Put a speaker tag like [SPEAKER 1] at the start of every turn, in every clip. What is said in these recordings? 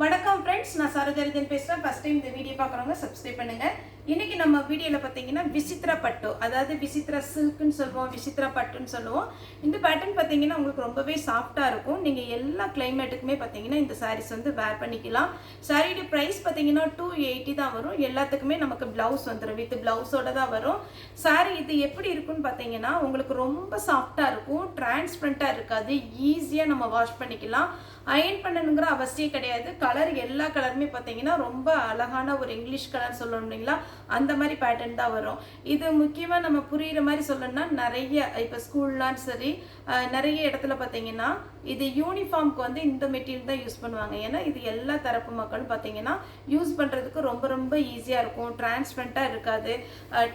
[SPEAKER 1] வணக்கம் ஃப்ரெண்ட்ஸ், நான் சரோஜரிதன் பேசுகிறேன். ஃபஸ்ட் டைம் இந்த வீடியோ பார்க்குறவங்க சப்ஸ்கிரைப் பண்ணுங்கள். இன்றைக்கி நம்ம வீடியோவில் பார்த்தீங்கன்னா விசித்ரா பட்டு, அதாவது விசித்ரா சில்க்குன்னு சொல்லுவோம், விசித்ரா பட்டுன்னு சொல்லுவோம். இந்த பேட்டர்ன் பார்த்தீங்கன்னா உங்களுக்கு ரொம்பவே சாஃப்டாக இருக்கும். நீங்கள் எல்லா கிளைமேட்டுக்குமே பார்த்தீங்கன்னா இந்த சாரீஸ் வந்து வேர் பண்ணிக்கலாம். சாரியோட ப்ரைஸ் பார்த்தீங்கன்னா 280 தான் வரும். எல்லாத்துக்குமே நமக்கு ப்ளவுஸ் வந்துடும், வித் ப்ளவுஸோட தான் வரும். சாரி இது எப்படி இருக்குன்னு பார்த்தீங்கன்னா உங்களுக்கு ரொம்ப சாஃப்டாக இருக்கும், டிரான்ஸ்பரண்ட்டாக இருக்காது, ஈஸியாக நம்ம வாஷ் பண்ணிக்கலாம். அயன் பண்ணணுங்கிற அவசியம் கிடையாது. கலர் எல்லா கலருமே பார்த்தீங்கன்னா ரொம்ப அழகான ஒரு இங்கிலீஷ் கலர் சொல்லணும் இல்லைங்களா, அந்த மாதிரி பேட்டர்ன் தான் வரும். இது முக்கியமாக நம்ம புரிகிற மாதிரி சொல்லணும்னா நிறைய இப்போ ஸ்கூல்லாம் சரி நிறைய இடத்துல பார்த்தீங்கன்னா இது யூனிஃபார்முக்கு வந்து இந்த மெட்டீரியல் தான் யூஸ் பண்ணுவாங்க. ஏன்னா இது எல்லா தரப்பு மக்களும் பார்த்தீங்கன்னா யூஸ் பண்ணுறதுக்கு ரொம்ப ரொம்ப ஈஸியாக இருக்கும், டிரான்ஸ்பரண்ட்டாக இருக்காது.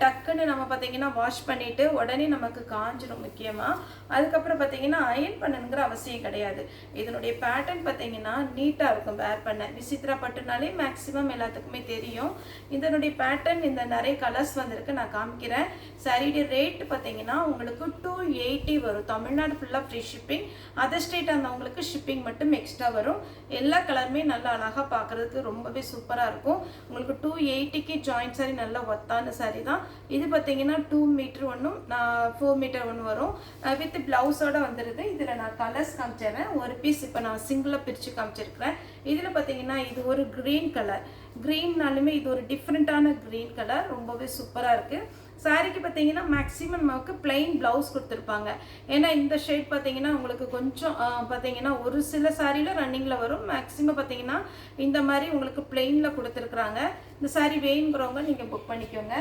[SPEAKER 1] டக்குன்னு நம்ம பார்த்தீங்கன்னா வாஷ் பண்ணிவிட்டு உடனே நமக்கு காஞ்சிடும். முக்கியமாக அதுக்கப்புறம் பார்த்தீங்கன்னா அயன் பண்ணணுங்கிற அவசியம் கிடையாது. இதனுடைய பேட்டர்ன் பார்த்தீங்கன்னா நீட்டாக இருக்கும் வேர் பண்ண. விசித்ரா பட்டுனாலே மேக்ஸிமம் எல்லாத்துக்குமே தெரியும். இதனுடைய பேட்டர்ன் இந்த நிறைய கலர்ஸ் வந்திருக்கு, நான் காமிக்கிறேன். சாரியுடைய ரேட் பார்த்தீங்கன்னா உங்களுக்கு 280 வரும். தமிழ்நாடு ஃபுல்லாக ஃப்ரீ ஷிப்பிங். அதர் ஸ்டேட் இருந்தவங்களுக்கு ஷிப்பிங் மட்டும் எக்ஸ்ட்ரா வரும். எல்லா கலருமே நல்லா அழகாக பார்க்குறதுக்கு ரொம்பவே சூப்பராக இருக்கும். உங்களுக்கு 280க்கு ஜாயிண்ட் சாரி நல்லா ஒத்தான சாரி தான். இது பார்த்தீங்கன்னா 2 மீட்டர் ஒன்றும் 4 மீட்டர் ஒன்று வரும், வித் ப்ளவுஸோட வந்துடுது. இதில் நான் கலர்ஸ் காமிச்சிடுறேன். ஒரு பீஸ் இப்போ நான் சிங்கிளாக பிரித்து காமிச்சிருக்கிறேன். இதில் பார்த்தீங்கன்னா இது ஒரு க்ரீன் கலர், க்ரீன்னாலுமே இது ஒரு டிஃப்ரெண்ட்டான க்ரீன் கலர், ரொம்பவே சூப்பராக இருக்குது. சாரிக்கு பார்த்தீங்கன்னா மேக்ஸிமம் நமக்கு பிளெயின் ப்ளவுஸ் கொடுத்துருப்பாங்க. ஏன்னா இந்த ஷேட் பார்த்தீங்கன்னா உங்களுக்கு கொஞ்சம் பார்த்தீங்கன்னா ஒரு சில சாரியில் ரன்னிங்கில் வரும், மேக்ஸிமம் பார்த்தீங்கன்னா இந்த மாதிரி உங்களுக்கு பிளெயினில் கொடுத்துருக்குறாங்க. இந்த சாரி வேணுங்கிறவங்க நீங்கள் புக் பண்ணிக்கோங்க.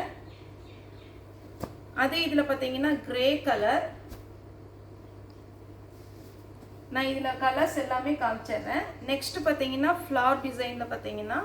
[SPEAKER 1] அதே இதில் பார்த்தீங்கன்னா கிரே கலர், நான் இதில் கலர்ஸ் எல்லாமே காமிச்சிடுறேன். நெக்ஸ்ட் பார்த்தீங்கன்னா ஃப்ளவர் டிசைனில் பார்த்தீங்கன்னா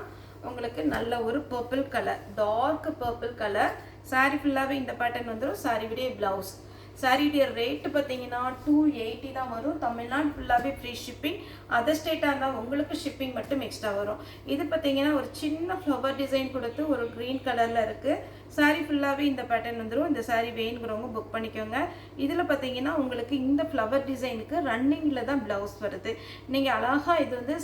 [SPEAKER 1] உங்களுக்கு நல்ல ஒரு purple colour, dark purple colour. Sari ஃபுல்லாகவே இந்த பேட்டர்ன் வந்துடும். சாரியுடைய ப்ளவுஸ், சாரியுடைய ரேட்டு பார்த்தீங்கன்னா 280 தான் வரும். தமிழ்நாடு ஃபுல்லாகவே ஃப்ரீ ஷிப்பிங். அதர் ஸ்டேட்டாக இருந்தால் உங்களுக்கு ஷிப்பிங் மட்டும் எக்ஸ்ட்ரா வரும். இது பார்த்தீங்கன்னா ஒரு சின்ன ஃப்ளவர் டிசைன் கொடுத்து ஒரு க்ரீன் கலரில் இருக்குது. சாரி ஃபுல்லாகவே இந்த பேட்டர்ன் வந்துடும். இந்த சாரி வேணுங்கிறவங்க புக் பண்ணிக்கோங்க. இதில் பார்த்தீங்கன்னா உங்களுக்கு இந்த ஃப்ளவர் டிசைனுக்கு ரன்னிங்கில் தான் ப்ளவுஸ் வருது. நீங்கள் அழகாக இது வந்து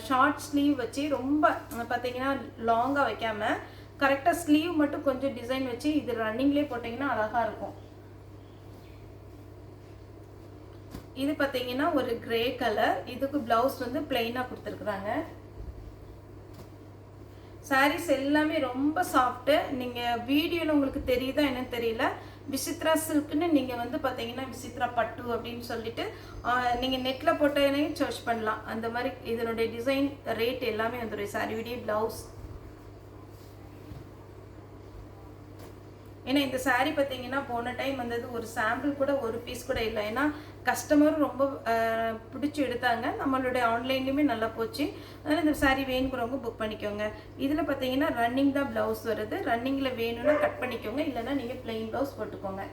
[SPEAKER 1] ஷார்ட் ஸ்லீவ் வச்சு ரொம்ப பார்த்தீங்கன்னா லாங்காக வைக்காமல் கரெக்டாக ஸ்லீவ் மட்டும் கொஞ்சம் டிசைன் வச்சு இது ரன்னிங்லேயே போட்டிங்கன்னா அழகாக இருக்கும். இது பார்த்தீங்கன்னா ஒரு கிரே கலர், இதுக்கு பிளவுஸ் வந்து பிளெயினாக கொடுத்துருக்குறாங்க. சாரீஸ் எல்லாமே ரொம்ப சாஃப்ட்டு. நீங்கள் வீடியோவில் உங்களுக்கு தெரியுதா என்னன்னு தெரியல, விசித்ரா சில்க்குன்னு நீங்கள் வந்து பார்த்தீங்கன்னா விசித்ரா பட்டு அப்படின்னு சொல்லிட்டு நீங்கள் நெட்டில் போட்டேனே சர்ச் பண்ணலாம். அந்த மாதிரி இதனுடைய டிசைன் ரேட் எல்லாமே வந்துடும். சாரியுடைய ப்ளவுஸ், ஏன்னா இந்த சாரீ பார்த்தீங்கன்னா போன டைம் வந்தது ஒரு சாம்பிள் கூட ஒரு பீஸ் கூட இல்லை. ஏன்னா கஸ்டமரும் ரொம்ப பிடிச்சி எடுத்தாங்க, நம்மளுடைய ஆன்லைன்லேயுமே நல்லா போச்சு. அதனால் இந்த சாரீ வேணுங்கிறவங்க புக் பண்ணிக்கோங்க. இதில் பார்த்தீங்கன்னா ரன்னிங் தான் ப்ளவுஸ் வருது. ரன்னிங்கில் வேணும்னா கட் பண்ணிக்கோங்க, இல்லைன்னா நீங்கள் பிளெயின் ப்ளவுஸ் போட்டுக்கோங்க.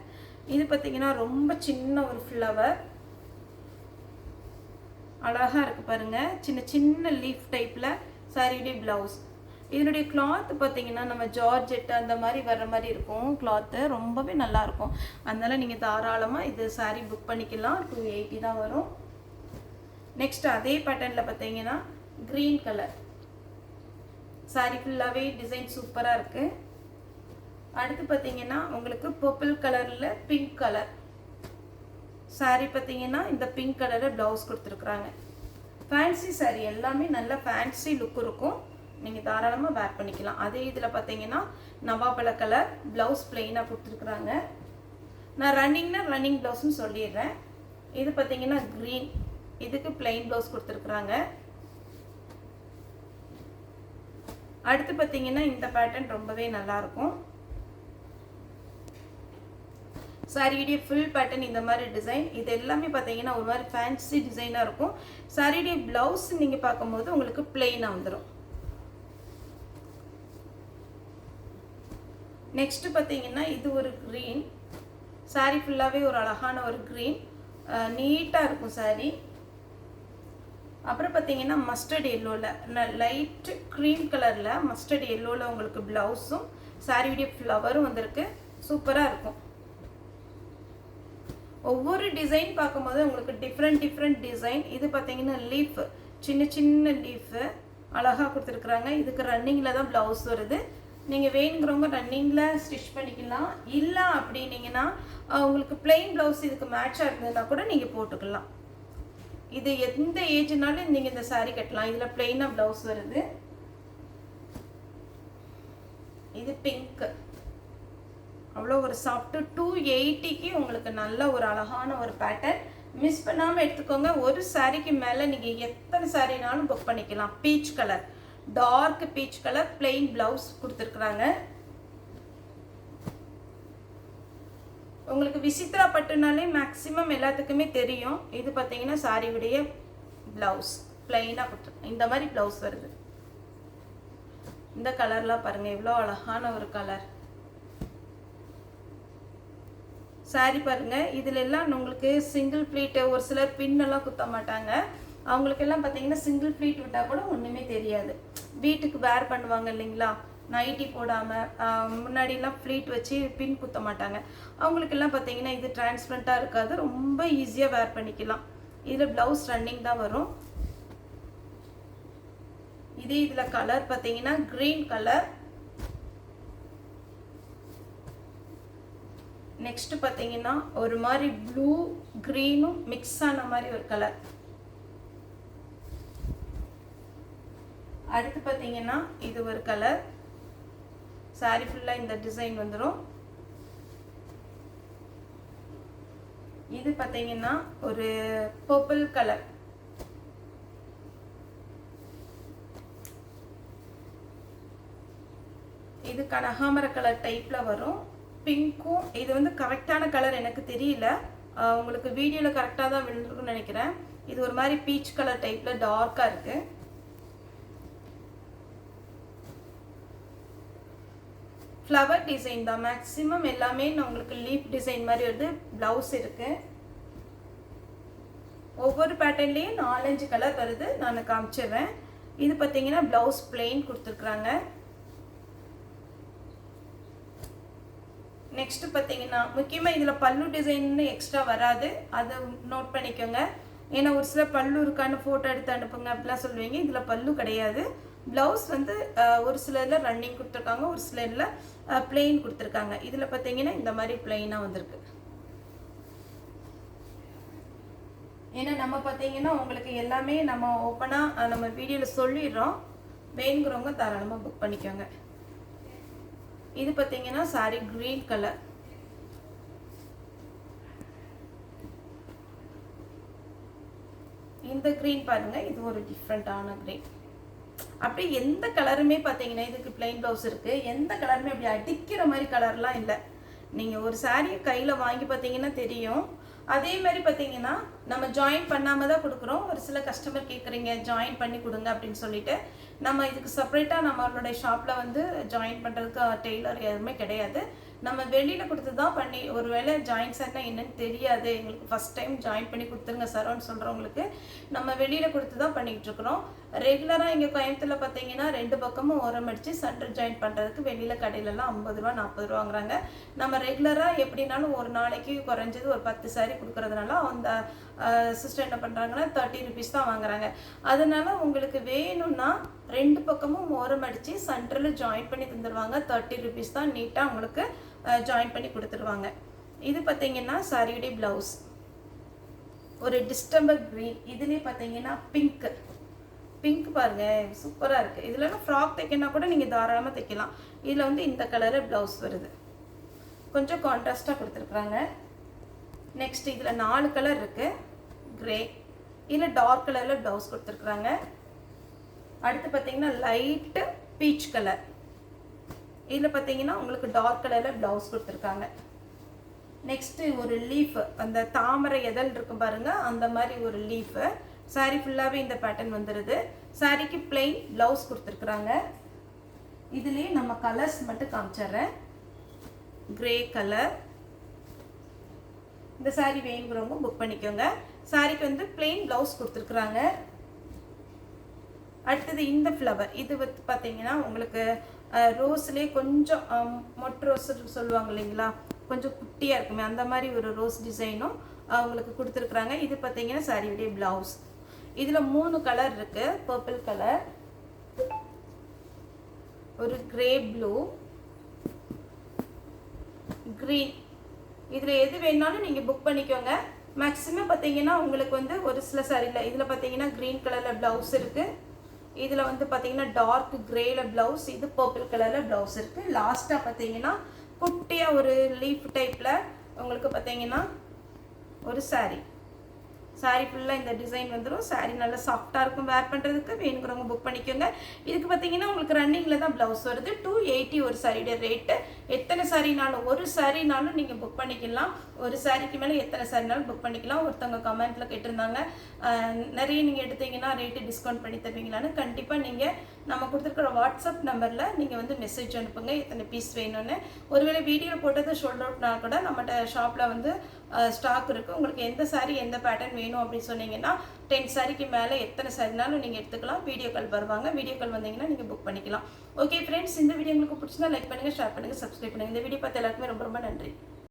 [SPEAKER 1] இது பார்த்தீங்கன்னா ரொம்ப சின்ன ஒரு ஃப்ளவர், அழகாக இருக்குது பாருங்கள், சின்ன சின்ன லீஃப் டைப்பில் சாரியுடைய ப்ளவுஸ். இதனுடைய கிளாத் பார்த்தீங்கன்னா நம்ம ஜார்ஜெட் அந்த மாதிரி வர்ற மாதிரி இருக்கும். கிளாத்து ரொம்பவே நல்லாயிருக்கும். அதனால் நீங்கள் தாராளமாக இது சாரீ புக் பண்ணிக்கலாம். 280 தான் வரும். நெக்ஸ்ட் அதே பேட்டர்னில் பார்த்தீங்கன்னா க்ரீன் கலர், சாரீ ஃபுல்லாகவே டிசைன் சூப்பராக இருக்குது. அடுத்து பார்த்தீங்கன்னா உங்களுக்கு பர்பிள் கலரில் பிங்க் கலர் சாரீ பார்த்தீங்கன்னா இந்த பிங்க் கலரில் ப்ளவுஸ் கொடுத்துருக்குறாங்க. ஃபேன்சி சாரீ எல்லாமே நல்ல ஃபேன்சி லுக் இருக்கும், நீங்கள் தாராளமாக வேர் பண்ணிக்கலாம். அதே இதில் பார்த்தீங்கன்னா நவாப்பழ கலர், ப்ளவுஸ் பிளெயினாக கொடுத்துருக்குறாங்க. நான் ரன்னிங் ப்ளவுஸ்னு சொல்லிடுறேன். இது பார்த்தீங்கன்னா க்ரீன், இதுக்கு பிளெயின் ப்ளவுஸ் கொடுத்துருக்குறாங்க. அடுத்து பார்த்தீங்கன்னா இந்த பேட்டர்ன் ரொம்பவே நல்லாயிருக்கும். சாரியுடைய ஃபுல் பேட்டர்ன் இந்த மாதிரி டிசைன், இது எல்லாமே பார்த்தீங்கன்னா ஒரு மாதிரி ஃபேன்சி டிசைனாக இருக்கும். சாரியுடைய ப்ளவுஸ் நீங்கள் பார்க்கும்போது உங்களுக்கு பிளெயினாக வந்துடும். நெக்ஸ்ட்டு பார்த்தீங்கன்னா இது ஒரு க்ரீன், சாரீ ஃபுல்லாகவே ஒரு அழகான ஒரு க்ரீன், நீட்டாக இருக்கும் சாரீ. அப்புறம் பார்த்தீங்கன்னா மஸ்டர்ட் எல்லோவில், லைட்டு க்ரீம் கலரில் மஸ்டர்ட் எல்லோவில் உங்களுக்கு ப்ளவுஸும் சாரியுடைய ஃப்ளவரும் வந்திருக்கு, சூப்பராக இருக்கும். ஒவ்வொரு டிசைன் பார்க்கும்போது உங்களுக்கு டிஃப்ரெண்ட் டிசைன். இது பார்த்தீங்கன்னா லீஃப், சின்ன சின்ன லீஃபு, அழகாக கொடுத்துருக்குறாங்க. இதுக்கு ரன்னிங்கில் தான் ப்ளவுஸ் வருது. நீங்கள் வேணுங்கிறவங்க ரன்னிங்கில் ஸ்டிச் பண்ணிக்கலாம். இல்லை அப்படின்னீங்கன்னா உங்களுக்கு பிளெயின் ப்ளவுஸ் இதுக்கு மேட்சாக இருந்ததுன்னா கூட நீங்கள் போட்டுக்கலாம். இது எந்த ஏஜ்னாலும் நீங்கள் இந்த சாரீ கட்டலாம். இதில் பிளெயினாக ப்ளவுஸ் வருது. இது பிங்க், அவ்வளோ ஒரு சாஃப்ட்டு 280க்கு உங்களுக்கு நல்ல ஒரு அழகான ஒரு பேட்டர்ன். மிஸ் பண்ணாமல் எடுத்துக்கோங்க. ஒரு சாரீக்கு மேலே நீங்கள் எத்தனை சாரீனாலும் புக் பண்ணிக்கலாம். Peach colour, dark peach colour, plain blouse கொடுத்துருக்குறாங்க. உங்களுக்கு விசித்ரா பட்டுனாலே மேக்ஸிமம் எல்லாத்துக்குமே தெரியும். இது பார்த்தீங்கன்னா சாரியுடைய ப்ளவுஸ் பிளெயினாக கொடுத்துருக்கோம். இந்த மாதிரி ப்ளவுஸ் வருது. இந்த கலர்லாம் பாருங்கள், எவ்வளோ அழகான ஒரு கலர் சாரி பாருங்கள். இதில் எல்லாம் உங்களுக்கு சிங்கிள் ப்ளீட்டு, ஒரு சிலர் பின்னெல்லாம் குத்த மாட்டாங்க. அவங்களுக்கெல்லாம் பார்த்தீங்கன்னா சிங்கிள் ப்ளீட் விட்டால் கூட ஒன்றுமே தெரியாது. வீட்டுக்கு வேர் பண்ணுவாங்க இல்லைங்களா, நைட்டி போடாமல் முன்னாடிலாம் ப்ளீட் வச்சு பின் குத்த மாட்டாங்க. அவங்களுக்கெல்லாம் பார்த்தீங்கன்னா இது டிரான்ஸ்பரண்ட்டாக இருக்காது, ரொம்ப ஈஸியாக வேர் பண்ணிக்கலாம். இதில் ப்ளவுஸ் ரன்னிங் தான் வரும். இதே இதில் கலர் பார்த்தீங்கன்னா க்ரீன் கலர். நெக்ஸ்ட் பார்த்தீங்கன்னா ஒரு மாதிரி ப்ளூ க்ரீனும் மிக்ஸ் ஆன மாதிரி ஒரு கலர். அடுத்து பார்த்தீங்கன்னா இது ஒரு கலர். சாரி ஃபுல்லாக இந்த டிசைன் வந்துடும். இது பார்த்தீங்கன்னா ஒரு பர்பிள் கலர். இது கனகாமர கலர் டைப்பில் வரும். பிங்க்கும், இது வந்து கரெக்டான கலர் எனக்கு தெரியல, உங்களுக்கு வீடியோவில் கரெக்டாக தான் விழுந்துருக்குன்னு நினைக்கிறேன். இது ஒரு மாதிரி பீச் கலர் டைப்பில் டார்க்காக இருக்குது. ஃப்ளவர் டிசைன் தான் மேக்ஸிமம் எல்லாமே. உங்களுக்கு லீஃப் டிசைன் மாதிரி வருது. ப்ளவுஸ் இருக்குது. ஒவ்வொரு பேட்டர்ன்லேயும் 4-5 கலர் வருது, நான் காமிச்சிடுறேன். இது பார்த்தீங்கன்னா ப்ளவுஸ் பிளெயின் கொடுத்துருக்குறாங்க. நெக்ஸ்ட் பார்த்தீங்கன்னா முக்கியமாக இதில் பல்லு டிசைன்னு எக்ஸ்ட்ரா வராது, அதை நோட் பண்ணிக்கோங்க. ஏன்னா ஒரு சில பல்லு இருக்கான்னு ஃபோட்டோ எடுத்து அனுப்புங்க அப்படிலாம் சொல்லுவீங்க. இதில் பல்லு கிடையாது. ப்ளவுஸ் வந்து ஒரு சிலரில் ரன்னிங் கொடுத்துருக்காங்க, ஒரு சிலரில் பிளெயின் கொடுத்துருக்காங்க. இதில் பார்த்தீங்கன்னா இந்த மாதிரி பிளெயினாக வந்திருக்கு. ஏன்னா நம்ம பார்த்தீங்கன்னா உங்களுக்கு எல்லாமே நம்ம ஓப்பனாக நம்ம வீடியோவில் சொல்லிடுறோம். வேணுங்கிறவங்க தாராளமாக புக் பண்ணிக்கோங்க. இது பார்த்தீங்கன்னா சாரி கிரீன் கலர். இந்த கிரீன் பாருங்க, இது ஒரு டிஃப்ரெண்டான கிரீன். அப்படி எந்த கலருமே பார்த்தீங்கன்னா இதுக்கு பிளைன் ப்ளவுஸ் இருக்கு. எந்த கலருமே அப்படி அடிக்கிற மாதிரி கலர்லாம் இல்லை. நீங்கள் ஒரு சாரியை கையில் வாங்கி பார்த்தீங்கன்னா தெரியும். அதே மாதிரி பார்த்தீங்கன்னா நம்ம ஜாயின் பண்ணாமல் தான் கொடுக்குறோம். ஒரு சில கஸ்டமர் கேட்குறீங்க ஜாயின் பண்ணி கொடுங்க அப்படின்னு சொல்லிட்டு, நம்ம இதுக்கு செப்பரேட்டாக நம்மளுடைய ஷாப்பில் வந்து ஜாயின் பண்ணுறதுக்கு டெய்லர் எதுவுமே கிடையாது. நம்ம வெளியில் கொடுத்து தான் பண்ணி, ஒரு வேளை ஜாயின் சார்னா என்னன்னு தெரியாது, எங்களுக்கு ஃபஸ்ட் டைம் ஜாயின் பண்ணி கொடுத்துருங்க சார்ன்னு சொல்கிறவங்களுக்கு நம்ம வெளியில் கொடுத்து தான் பண்ணிக்கிட்டு இருக்கிறோம். ரெகுலராக இங்கே கோயம்புத்தூரில் பார்த்தீங்கன்னா 2 பக்கமும் ஓரம் அடித்து சென்டர் ஜாயின் பண்ணுறதுக்கு வெளியில் கடையிலலாம் 50 ரூபா 40 ரூபா வாங்குறாங்க. நம்ம ரெகுலராக எப்படினாலும் ஒரு நாளைக்கு குறைஞ்சது ஒரு 10 சாரி கொடுக்குறதுனால அந்த சிஸ்டர் என்ன பண்ணுறாங்கன்னா 30 ருபீஸ் தான் வாங்குறாங்க. அதனால உங்களுக்கு வேணும்னா 2 பக்கமும் ஓரம் அடித்து சென்டரில் ஜாயின் பண்ணி தந்துடுவாங்க. 30 ருபீஸ் தான் நீட்டாக உங்களுக்கு ஜாயின் பண்ணி கொடுத்துருவாங்க. இது பார்த்தீங்கன்னா சாரியுடைய ப்ளவுஸ் ஒரு டிஸ்டம்பர் க்ரீன். இதுலேயே பார்த்தீங்கன்னா பிங்க் பாருங்க, சூப்பராக இருக்குது. இதில் ஃப்ராக் தைக்கணும்னா கூட நீங்கள் தாராளமாக தைக்கலாம். இதில் வந்து இந்த கலரில் ப்ளவுஸ் வருது, கொஞ்சம் கான்ட்ராஸ்டாக கொடுத்துருக்குறாங்க. நெக்ஸ்ட் இதில் 4 கலர் இருக்குது. கிரே, இதில் டார்க் கலரில் ப்ளவுஸ் கொடுத்துருக்குறாங்க. அடுத்து பார்த்தீங்கன்னா லைட்டு பீச் கலர். இதில் பார்த்தீங்கன்னா உங்களுக்கு டார்க் கலரில் ப்ளவுஸ் கொடுத்துருக்காங்க. நெக்ஸ்ட்டு ஒரு லீஃப், அந்த தாமரை எதல் இருக்கும் பாருங்கள், அந்த மாதிரி ஒரு லீஃபு. சாரீ ஃபுல்லாகவே இந்த பேட்டர்ன் வந்துடுது. சாரீக்கு பிளெயின் ப்ளவுஸ் கொடுத்துருக்குறாங்க. இதுலேயே நம்ம கலர்ஸ் மட்டும் காமிச்சிட்றேன். Grey colour. இந்த சாரீ வேணுங்கிறவங்க புக் பண்ணிக்கோங்க. சாரீக்கு வந்து பிளெயின் ப்ளவுஸ் கொடுத்துருக்குறாங்க. அடுத்தது இந்த ஃப்ளவர், இது வந்து பார்த்தீங்கன்னா உங்களுக்கு ரோஸ்லேயே கொஞ்சம் மொட்டு ரோஸ் சொல்லுவாங்க இல்லைங்களா, கொஞ்சம் குட்டியாக இருக்குமே அந்த மாதிரி ஒரு ரோஸ் டிசைனும் உங்களுக்கு கொடுத்துருக்குறாங்க. இது பார்த்தீங்கன்னா சாரியுடைய ப்ளவுஸ். இதில் 3 கலர் இருக்குது. பர்பிள் கலர், ஒரு கிரே ப்ளூ, க்ரீன், இதில் எது வேணாலும் நீங்கள் புக் பண்ணிக்கோங்க. மேக்ஸிமம் பார்த்தீங்கன்னா உங்களுக்கு வந்து ஒரு சில சாரியில் இதில் பார்த்தீங்கன்னா க்ரீன் கலரில் ப்ளவுஸ் இருக்குது, இதில் வந்து பார்த்தீங்கன்னா டார்க் கிரேல ப்ளவுஸ், இது பர்பிள் கலரில் ப்ளவுஸ் இருக்குது. லாஸ்ட்டாக பார்த்தீங்கன்னா குட்டியாக ஒரு லீஃப் டைப்பில் உங்களுக்கு பார்த்தீங்கன்னா ஒரு சாரீ ஃபுல்லாக இந்த டிசைன் வந்துடும். சாரீ நல்லா சாஃப்டாக இருக்கும், வேர் பண்ணுறதுக்கு. வேணுங்கிறவங்க புக் பண்ணிக்கோங்க. இதுக்கு பார்த்தீங்கன்னா உங்களுக்கு ரன்னிங்கில் தான் ப்ளவுஸ் வருது. 280 ஒரு சாரியோட ரேட்டு. எத்தனை சாரினாலும், ஒரு சாரினாலும் நீங்கள் புக் பண்ணிக்கலாம். ஒரு சாரிக்கு மேலே எத்தனை சாரினாலும் புக் பண்ணிக்கலாம். ஒருத்தவங்க கமெண்ட்டில் கேட்டிருந்தாங்க நிறைய நீங்கள் எடுத்தீங்கன்னா ரேட்டு டிஸ்கவுண்ட் பண்ணி தருவீங்களான்னு. கண்டிப்பாக நீங்கள் நம்ம கொடுத்துருக்குற வாட்ஸ்அப் நம்பரில் நீங்கள் வந்து மெசேஜ் அனுப்புங்க எத்தனை பீஸ் வேணும்னு. ஒருவேளை வீடியோவில் போட்டது ஷோல்ட் அவுட்னா கூட நம்மகிட்ட ஷாப்பில் வந்து ஸ்டாக் இருக்குது. உங்களுக்கு எந்த சாரீ எந்த பேட்டர்ன் வேணும் அப்படின்னு சொன்னீங்கன்னா 10 சாரிக்கு மேலே எத்தனை சாரினாலும் நீங்கள் எடுத்துக்கலாம். வீடியோ கால் வருவாங்க, வீடியோ கால் வந்தீங்கன்னா நீங்கள் புக் பண்ணிக்கலாம். ஓகே ஃப்ரெண்ட்ஸ், இந்த வீடியோ உங்களுக்கு பிடிச்சிருந்தா லைக் பண்ணுங்கள், ஷேர் பண்ணுங்கள், சப்ஸ்கிரைப் பண்ணுங்கள். இந்த வீடியோ பார்த்து எல்லாருக்குமே ரொம்ப ரொம்ப நன்றி.